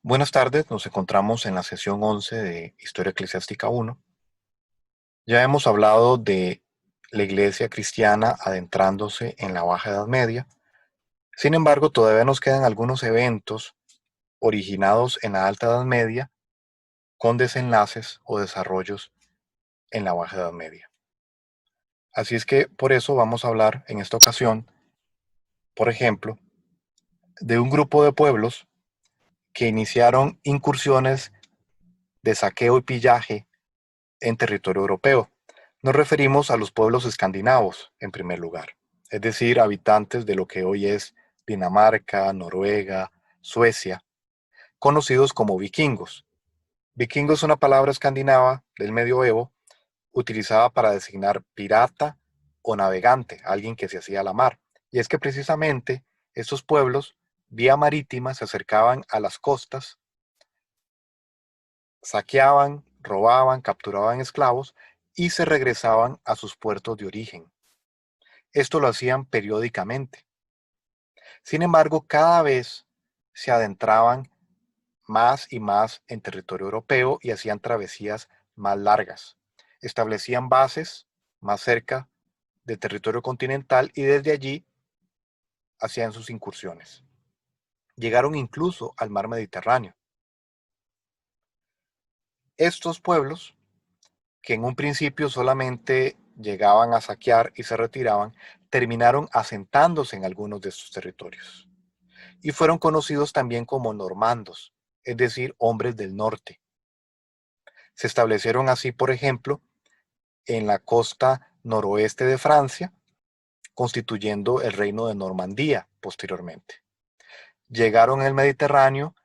Buenas tardes, nos encontramos en la sesión 11 de Historia Eclesiástica 1. Ya hemos hablado de la iglesia cristiana adentrándose en la Baja Edad Media. Sin embargo, todavía nos quedan algunos eventos originados en la Alta Edad Media con desenlaces o desarrollos en la Baja Edad Media. Así es que por eso vamos a hablar en esta ocasión, por ejemplo, de un grupo de pueblos que iniciaron incursiones de saqueo y pillaje en territorio europeo. Nos referimos a los pueblos escandinavos, en primer lugar, es decir, habitantes de lo que hoy es Dinamarca, Noruega, Suecia, conocidos como vikingos. Vikingo es una palabra escandinava del medioevo utilizada para designar pirata o navegante, alguien que se hacía a la mar. Y es que precisamente estos pueblos, vía marítima, se acercaban a las costas, saqueaban, robaban, capturaban esclavos y se regresaban a sus puertos de origen. Esto lo hacían periódicamente. Sin embargo, cada vez se adentraban más y más en territorio europeo y hacían travesías más largas. Establecían bases más cerca de territorio continental y desde allí hacían sus incursiones. Llegaron incluso al mar Mediterráneo. Estos pueblos, que en un principio solamente llegaban a saquear y se retiraban, terminaron asentándose en algunos de estos territorios y fueron conocidos también como normandos, es decir, hombres del norte. Se establecieron así, por ejemplo, en la costa noroeste de Francia, constituyendo el reino de Normandía posteriormente. Llegaron al Mediterráneo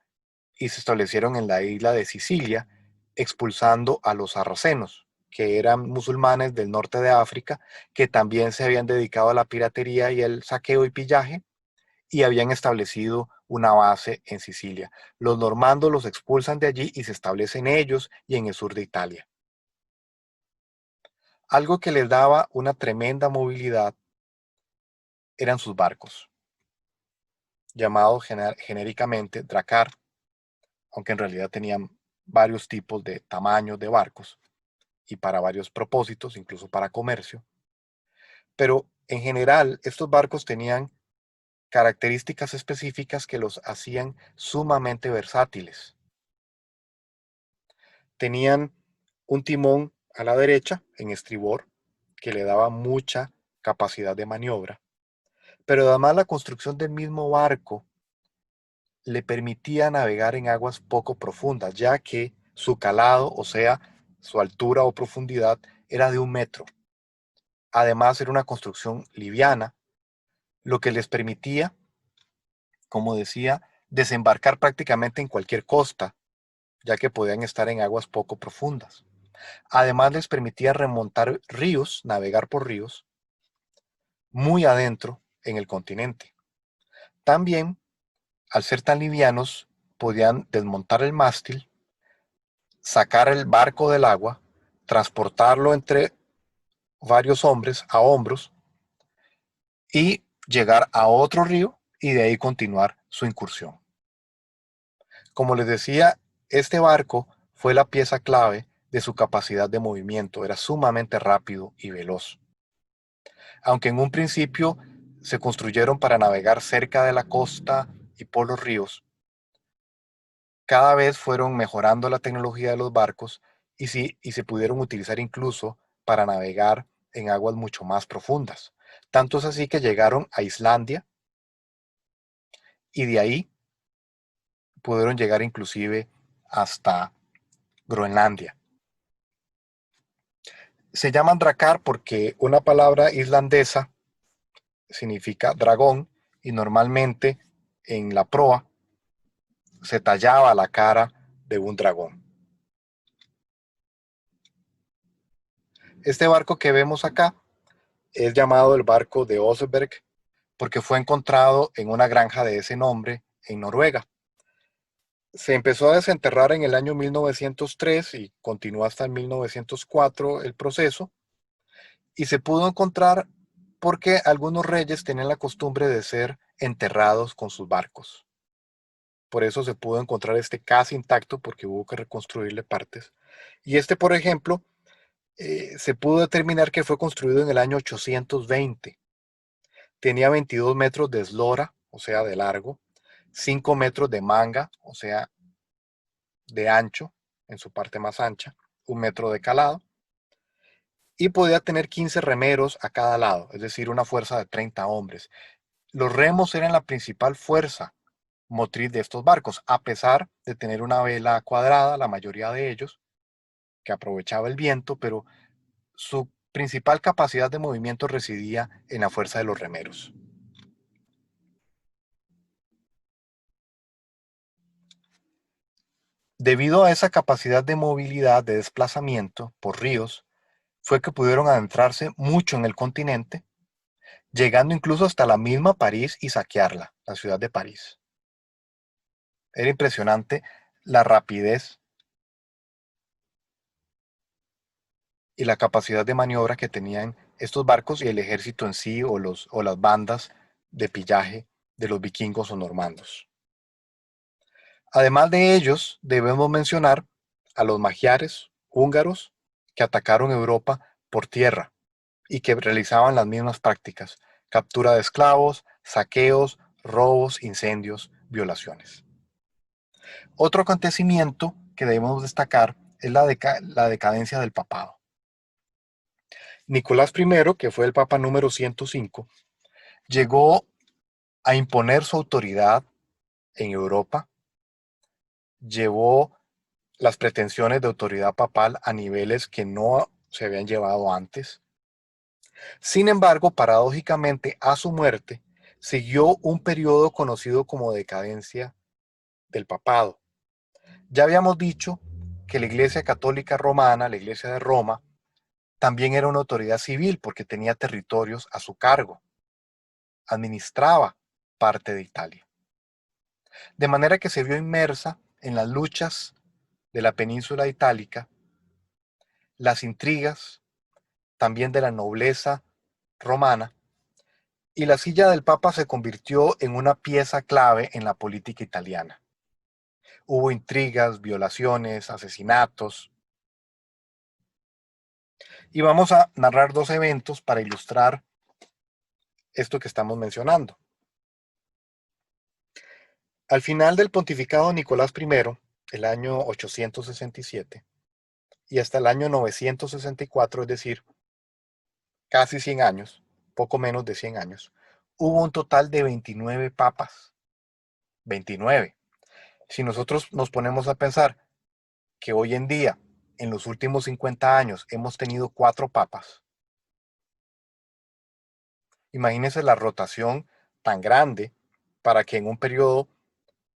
y se establecieron en la isla de Sicilia, expulsando a los sarracenos, que eran musulmanes del norte de África, que también se habían dedicado a la piratería y el saqueo y pillaje, y habían establecido una base en Sicilia. Los normandos los expulsan de allí y se establecen ellos y en el sur de Italia. Algo que les daba una tremenda movilidad eran sus barcos, llamados genéricamente dracar, aunque en realidad tenían varios tipos de tamaños de barcos y para varios propósitos, incluso para comercio. Pero en general estos barcos tenían características específicas que los hacían sumamente versátiles. Tenían un timón a la derecha, en estribor, que le daba mucha capacidad de maniobra, pero además la construcción del mismo barco le permitía navegar en aguas poco profundas, ya que su calado, o sea, su altura o profundidad, era de 1 metro. Además, era una construcción liviana, lo que les permitía, como decía, desembarcar prácticamente en cualquier costa, ya que podían estar en aguas poco profundas. Además, les permitía remontar ríos, navegar por ríos, muy adentro en el continente. También, al ser tan livianos, podían desmontar el mástil, sacar el barco del agua, transportarlo entre varios hombres a hombros y llegar a otro río y de ahí continuar su incursión. Como les decía, este barco fue la pieza clave de su capacidad de movimiento, era sumamente rápido y veloz. Aunque en un principio se construyeron para navegar cerca de la costa y por los ríos, cada vez fueron mejorando la tecnología de los barcos y se pudieron utilizar incluso para navegar en aguas mucho más profundas. Tanto es así que llegaron a Islandia y de ahí pudieron llegar inclusive hasta Groenlandia. Se llaman dracar porque una palabra islandesa significa dragón y normalmente en la proa se tallaba la cara de un dragón. Este barco que vemos acá es llamado el barco de Oseberg porque fue encontrado en una granja de ese nombre en Noruega. Se empezó a desenterrar en el año 1903 y continuó hasta el 1904 el proceso, y se pudo encontrar porque algunos reyes tenían la costumbre de ser enterrados con sus barcos. Por eso se pudo encontrar este casi intacto porque hubo que reconstruirle partes. Y este, por ejemplo, se pudo determinar que fue construido en el año 820. Tenía 22 metros de eslora, o sea, de largo, 5 metros de manga, o sea, de ancho, en su parte más ancha, 1 metro de calado, y podía tener 15 remeros a cada lado, es decir, una fuerza de 30 hombres. Los remos eran la principal fuerza motriz de estos barcos, a pesar de tener una vela cuadrada, la mayoría de ellos, que aprovechaba el viento, pero su principal capacidad de movimiento residía en la fuerza de los remeros. Debido a esa capacidad de movilidad, de desplazamiento por ríos, fue que pudieron adentrarse mucho en el continente, llegando incluso hasta la misma París y saquearla, la ciudad de París. Era impresionante la rapidez y la capacidad de maniobra que tenían estos barcos y el ejército en sí o las bandas de pillaje de los vikingos o normandos. Además de ellos, debemos mencionar a los magiares húngaros que atacaron Europa por tierra y que realizaban las mismas prácticas: captura de esclavos, saqueos, robos, incendios, violaciones. Otro acontecimiento que debemos destacar es la decadencia del papado. Nicolás I, que fue el papa número 105, llegó a imponer su autoridad en Europa, llevó las pretensiones de autoridad papal a niveles que no se habían llevado antes. Sin embargo, paradójicamente, a su muerte, siguió un periodo conocido como decadencia del papado. Ya habíamos dicho que la Iglesia Católica Romana, la Iglesia de Roma, también era una autoridad civil porque tenía territorios a su cargo, administraba parte de Italia. De manera que se vio inmersa en las luchas de la península itálica, las intrigas también de la nobleza romana, y la silla del Papa se convirtió en una pieza clave en la política italiana. Hubo intrigas, violaciones, asesinatos, y vamos a narrar dos eventos para ilustrar esto que estamos mencionando. Al final del pontificado de Nicolás I, el año 867, y hasta el año 964, es decir, casi 100 años, poco menos de 100 años, hubo un total de 29 papas. 29. Si nosotros nos ponemos a pensar que hoy en día, en los últimos 50 años, hemos tenido 4 papas, imagínense la rotación tan grande para que en un periodo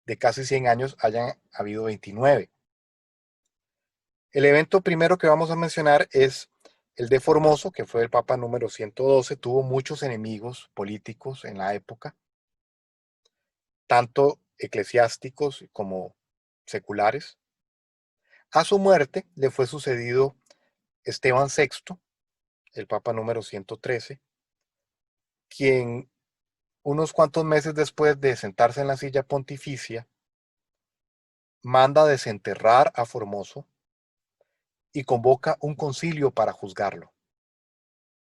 de casi 100 años hayan habido 29. El evento primero que vamos a mencionar es el de Formoso, que fue el papa número 112. Tuvo muchos enemigos políticos en la época, tanto eclesiásticos como seculares. A su muerte le fue sucedido Esteban VI, el papa número 113, quien unos cuantos meses después de sentarse en la silla pontificia, manda desenterrar a Formoso y convoca un concilio para juzgarlo.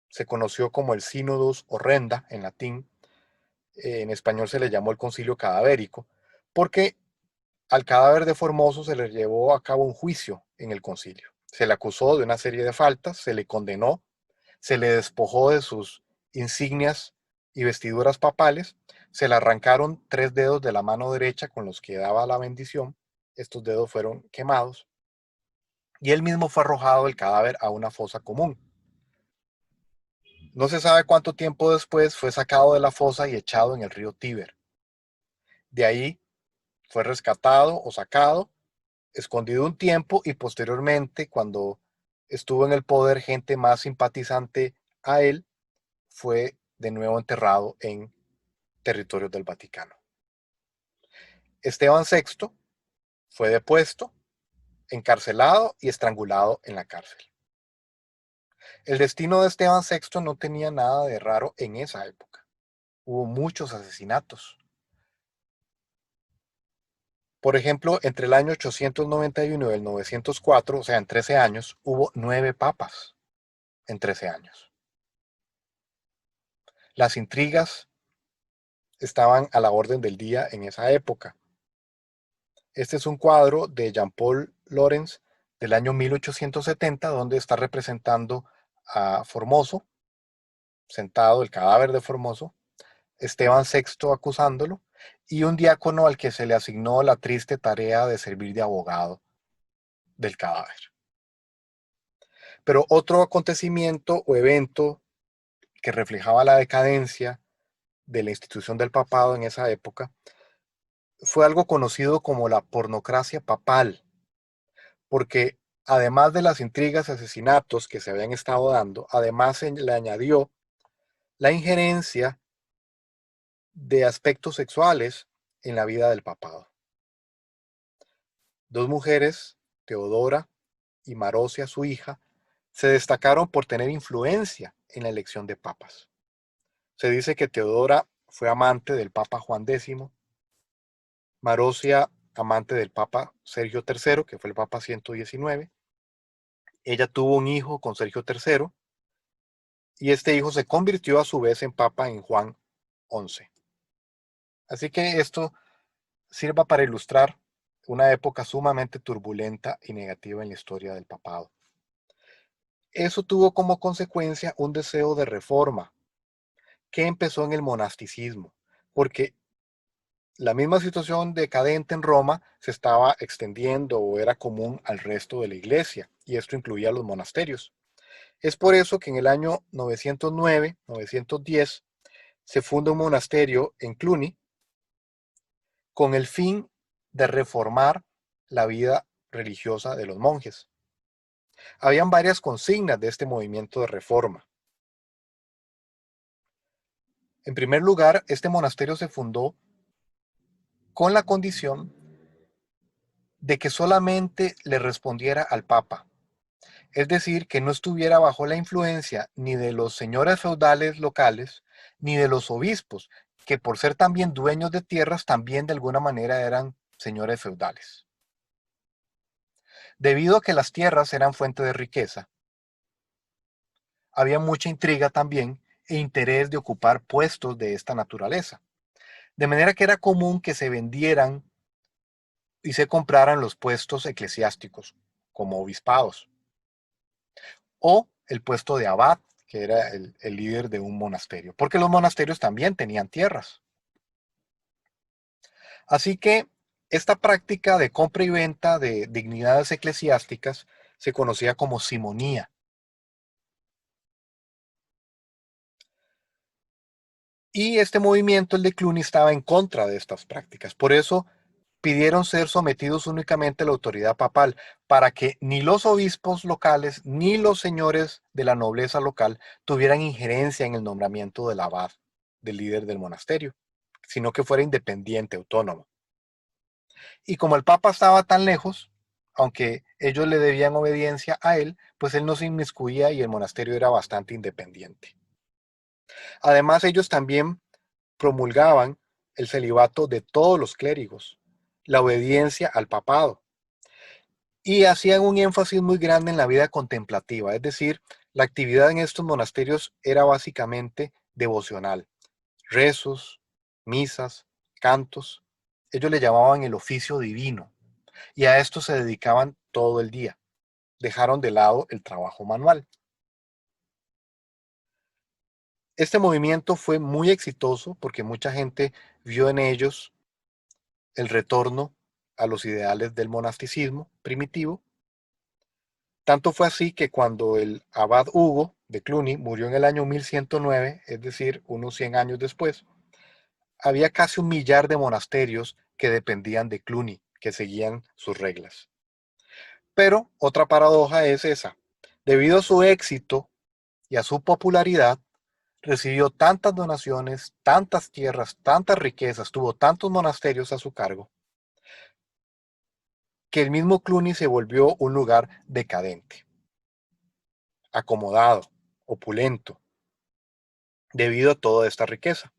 Se conoció como el Synodus Horrenda en latín, en español se le llamó el concilio cadavérico, porque al cadáver de Formoso se le llevó a cabo un juicio en el concilio. Se le acusó de una serie de faltas, se le condenó, se le despojó de sus insignias y vestiduras papales, se le arrancaron 3 dedos de la mano derecha con los que daba la bendición, estos dedos fueron quemados, y él mismo fue arrojado el cadáver a una fosa común. No se sabe cuánto tiempo después fue sacado de la fosa y echado en el río Tíber. De ahí fue rescatado o sacado, escondido un tiempo y posteriormente, cuando estuvo en el poder gente más simpatizante a él, fue de nuevo enterrado en territorios del Vaticano. Esteban VI fue depuesto, encarcelado y estrangulado en la cárcel. El destino de Esteban VI no tenía nada de raro en esa época. Hubo muchos asesinatos. Por ejemplo, entre el año 891 y el 904, o sea, en 13 años, hubo 9 papas en 13 años. Las intrigas estaban a la orden del día en esa época. Este es un cuadro de Jean-Paul Laurens del año 1870, donde está representando a Formoso, sentado, el cadáver de Formoso, Esteban VI acusándolo, y un diácono al que se le asignó la triste tarea de servir de abogado del cadáver. Pero otro acontecimiento o evento que reflejaba la decadencia de la institución del papado en esa época fue algo conocido como la pornocracia papal, porque además de las intrigas y asesinatos que se habían estado dando, además se le añadió la injerencia de aspectos sexuales en la vida del papado. Dos mujeres, Teodora y Marosia, su hija, se destacaron por tener influencia en la elección de papas. Se dice que Teodora fue amante del Papa Juan X, Marosia amante del Papa Sergio III, que fue el Papa 119. Ella tuvo un hijo con Sergio III y este hijo se convirtió a su vez en Papa en Juan XI. Así que esto sirva para ilustrar una época sumamente turbulenta y negativa en la historia del papado. Eso tuvo como consecuencia un deseo de reforma que empezó en el monasticismo, porque la misma situación decadente en Roma se estaba extendiendo o era común al resto de la iglesia, y esto incluía los monasterios. Es por eso que en el año 909-910 se funda un monasterio en Cluny con el fin de reformar la vida religiosa de los monjes. Habían varias consignas de este movimiento de reforma. En primer lugar, este monasterio se fundó con la condición de que solamente le respondiera al Papa, es decir, que no estuviera bajo la influencia ni de los señores feudales locales, ni de los obispos, que por ser también dueños de tierras, también de alguna manera eran señores feudales. Debido a que las tierras eran fuente de riqueza, había mucha intriga también e interés de ocupar puestos de esta naturaleza. De manera que era común que se vendieran y se compraran los puestos eclesiásticos, como obispados, o el puesto de abad, que era el líder de un monasterio, porque los monasterios también tenían tierras. Así que esta práctica de compra y venta de dignidades eclesiásticas se conocía como simonía. Y este movimiento, el de Cluny, estaba en contra de estas prácticas. Por eso pidieron ser sometidos únicamente a la autoridad papal, para que ni los obispos locales ni los señores de la nobleza local tuvieran injerencia en el nombramiento del abad, del líder del monasterio, sino que fuera independiente, autónomo. Y como el papa estaba tan lejos, aunque ellos le debían obediencia a él, pues él no se inmiscuía y el monasterio era bastante independiente. Además, ellos también promulgaban el celibato de todos los clérigos, la obediencia al papado, y hacían un énfasis muy grande en la vida contemplativa, es decir, la actividad en estos monasterios era básicamente devocional, rezos, misas, cantos. Ellos le llamaban el oficio divino y a esto se dedicaban todo el día. Dejaron de lado el trabajo manual. Este movimiento fue muy exitoso porque mucha gente vio en ellos el retorno a los ideales del monasticismo primitivo. Tanto fue así que cuando el abad Hugo de Cluny murió en el año 1109, es decir, unos 100 años después, había casi 1 millar de monasterios que dependían de Cluny, que seguían sus reglas. Pero otra paradoja es esa. Debido a su éxito y a su popularidad, recibió tantas donaciones, tantas tierras, tantas riquezas, tuvo tantos monasterios a su cargo, que el mismo Cluny se volvió un lugar decadente, acomodado, opulento, debido a toda esta riqueza.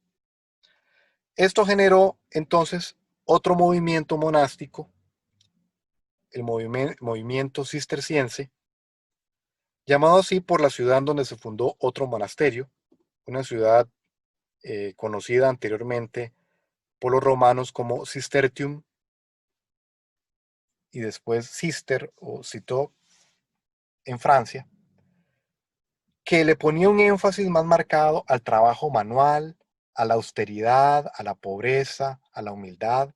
Esto generó entonces Otro movimiento monástico, el movimiento cisterciense, llamado así por la ciudad en donde se fundó otro monasterio, una ciudad conocida anteriormente por los romanos como Cistertium y después Cister o Citeaux en Francia, que le ponía un énfasis más marcado al trabajo manual, a la austeridad, a la pobreza, a la humildad.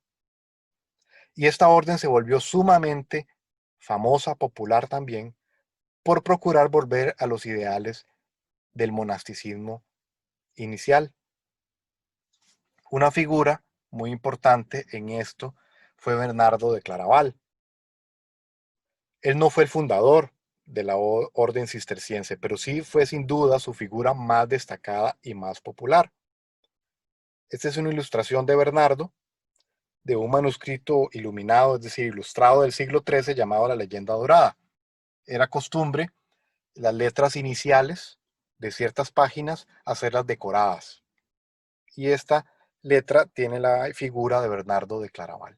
Y esta orden se volvió sumamente famosa, popular también, por procurar volver a los ideales del monasticismo inicial. Una figura muy importante en esto fue Bernardo de Claraval. Él no fue el fundador de la orden cisterciense, pero sí fue sin duda su figura más destacada y más popular. Esta es una ilustración de Bernardo de un manuscrito iluminado, es decir, ilustrado del siglo XIII llamado La Leyenda Dorada. Era costumbre las letras iniciales de ciertas páginas hacerlas decoradas. Y esta letra tiene la figura de Bernardo de Claraval.